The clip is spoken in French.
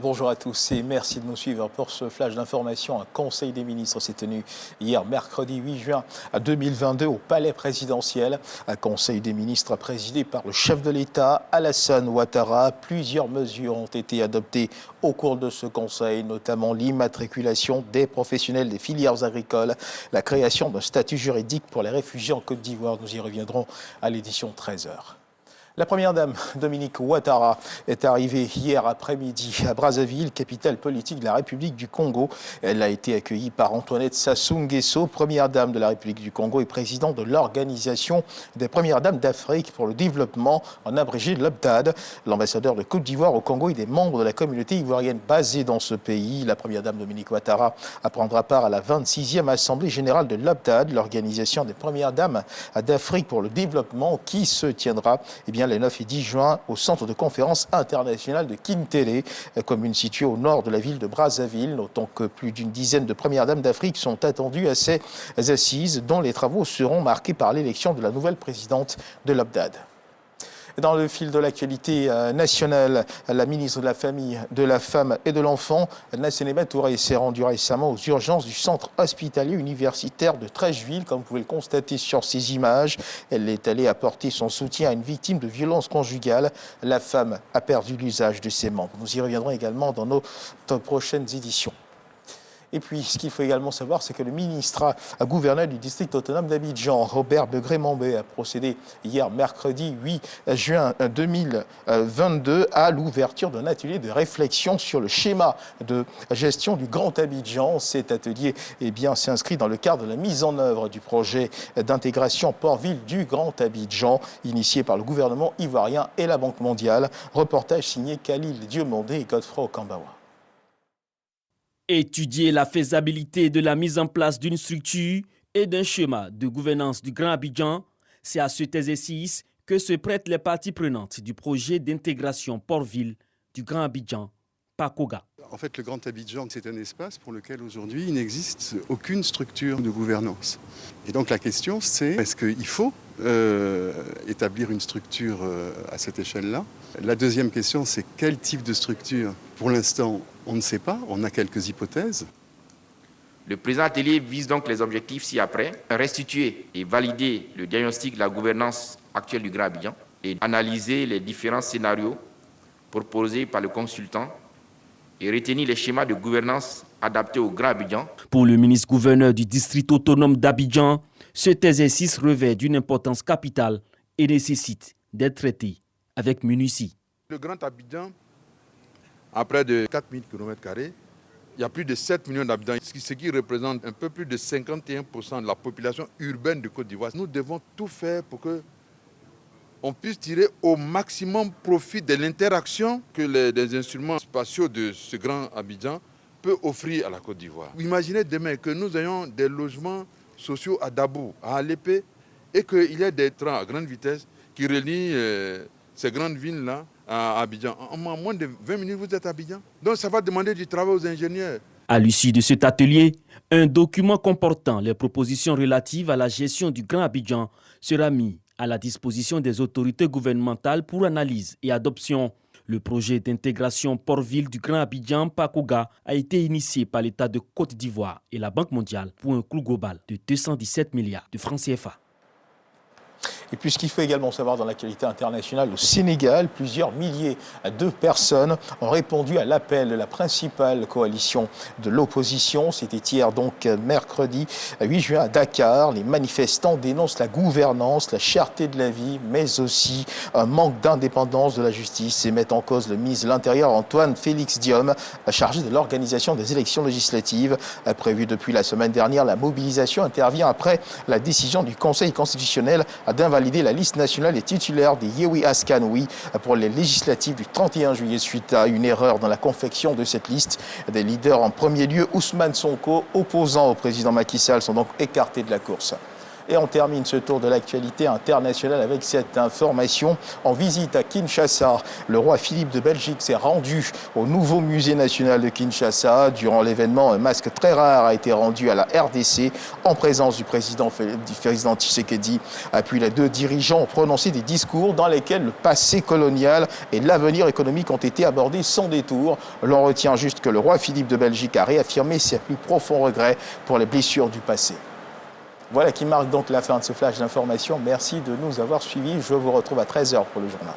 Bonjour à tous et merci de nous suivre pour ce flash d'information. Un conseil des ministres s'est tenu hier mercredi 8 juin 2022 au palais présidentiel. Un conseil des ministres présidé par le chef de l'État, Alassane Ouattara. Plusieurs mesures ont été adoptées au cours de ce conseil, notamment l'immatriculation des professionnels des filières agricoles, la création d'un statut juridique pour les réfugiés en Côte d'Ivoire. Nous y reviendrons à l'édition 13h. La première dame, Dominique Ouattara, est arrivée hier après-midi à Brazzaville, capitale politique de la République du Congo. Elle a été accueillie par Antoinette Sassou Nguesso, première dame de la République du Congo et président de l'Organisation des premières dames d'Afrique pour le développement, en abrégé l'OPDAD. L'ambassadeur de Côte d'Ivoire au Congo et des membres de la communauté ivoirienne basée dans ce pays. La première dame, Dominique Ouattara, prendra part à la 26e Assemblée générale de l'OPDAD, l'Organisation des premières dames d'Afrique pour le développement, qui se tiendra les 9 et 10 juin au centre de conférence internationale de Kintélé, commune située au nord de la ville de Brazzaville. Notons que plus d'une dizaine de premières dames d'Afrique sont attendues à ces assises, dont les travaux seront marqués par l'élection de la nouvelle présidente de l'OPDAD. Dans le fil de l'actualité nationale, la ministre de la Famille, de la Femme et de l'Enfant, Nassénéba Touré, s'est rendue récemment aux urgences du centre hospitalier universitaire de Trècheville, comme vous pouvez le constater sur ces images. Elle est allée apporter son soutien à une victime de violence conjugale. La femme a perdu l'usage de ses membres. Nous y reviendrons également dans nos prochaines éditions. Et puis, ce qu'il faut également savoir, c'est que le ministre gouverneur du district autonome d'Abidjan, Robert Begré-Mambé, a procédé hier mercredi 8 juin 2022 à l'ouverture d'un atelier de réflexion sur le schéma de gestion du Grand Abidjan. Cet atelier s'inscrit dans le cadre de la mise en œuvre du projet d'intégration port-ville du Grand Abidjan, initié par le gouvernement ivoirien et la Banque mondiale. Reportage signé Khalil Diomondé et Godefroy Okambawa. Étudier la faisabilité de la mise en place d'une structure et d'un schéma de gouvernance du Grand Abidjan, c'est à cet exercice que se prêtent les parties prenantes du projet d'intégration port-ville du Grand Abidjan, PACOGA. En fait, le Grand Abidjan, c'est un espace pour lequel aujourd'hui il n'existe aucune structure de gouvernance. Et donc la question, c'est est-ce qu'il faut établir une structure à cette échelle-là? La deuxième question, c'est quel type de structure? Pour l'instant, on ne sait pas, on a quelques hypothèses. Le présent atelier vise donc les objectifs ci-après, restituer et valider le diagnostic de la gouvernance actuelle du Grand Abidjan et analyser les différents scénarios proposés par le consultant et retenir les schémas de gouvernance adaptés au Grand Abidjan. Pour le ministre-gouverneur du district autonome d'Abidjan, cet exercice revêt d'une importance capitale et nécessite d'être traité avec minutie. Le Grand Abidjan a près de 4000 km². Il y a plus de 7 millions d'habitants, ce qui représente un peu plus de 51% de la population urbaine de Côte d'Ivoire. Nous devons tout faire pour qu'on puisse tirer au maximum profit de l'interaction que les instruments spatiaux de ce Grand Abidjan peuvent offrir à la Côte d'Ivoire. Imaginez demain que nous ayons des logements sociaux à Dabou, à Alépé, et qu'il y ait des trains à grande vitesse qui relient ces grandes villes-là à Abidjan. En moins de 20 minutes, vous êtes à Abidjan. Donc ça va demander du travail aux ingénieurs. À l'issue de cet atelier, un document comportant les propositions relatives à la gestion du Grand Abidjan sera mis à la disposition des autorités gouvernementales pour analyse et adoption. Le projet d'intégration port-ville du Grand Abidjan, PACOGA, a été initié par l'État de Côte d'Ivoire et la Banque mondiale pour un coût global de 217 milliards de francs CFA. Et puis ce qu'il faut également savoir dans l'actualité internationale, au Sénégal, plusieurs milliers de personnes ont répondu à l'appel de la principale coalition de l'opposition. C'était hier, donc mercredi 8 juin à Dakar. Les manifestants dénoncent la gouvernance, la cherté de la vie, mais aussi un manque d'indépendance de la justice et mettent en cause le ministre de l'Intérieur Antoine Félix Diome, chargé de l'organisation des élections législatives. Prévue depuis la semaine dernière, la mobilisation intervient après la décision du Conseil constitutionnel d'invalider la liste nationale des titulaires des Yewi Askanoui pour les législatives du 31 juillet suite à une erreur dans la confection de cette liste. Des leaders en premier lieu, Ousmane Sonko, opposant au président Macky Sall, sont donc écartés de la course. Et on termine ce tour de l'actualité internationale avec cette information. En visite à Kinshasa, le roi Philippe de Belgique s'est rendu au nouveau musée national de Kinshasa. Durant l'événement, un masque très rare a été rendu à la RDC en présence du président Tshisekedi. Puis les deux dirigeants ont prononcé des discours dans lesquels le passé colonial et l'avenir économique ont été abordés sans détour. L'on retient juste que le roi Philippe de Belgique a réaffirmé ses plus profonds regrets pour les blessures du passé. Voilà qui marque donc la fin de ce flash d'information. Merci de nous avoir suivis. Je vous retrouve à 13h pour le journal.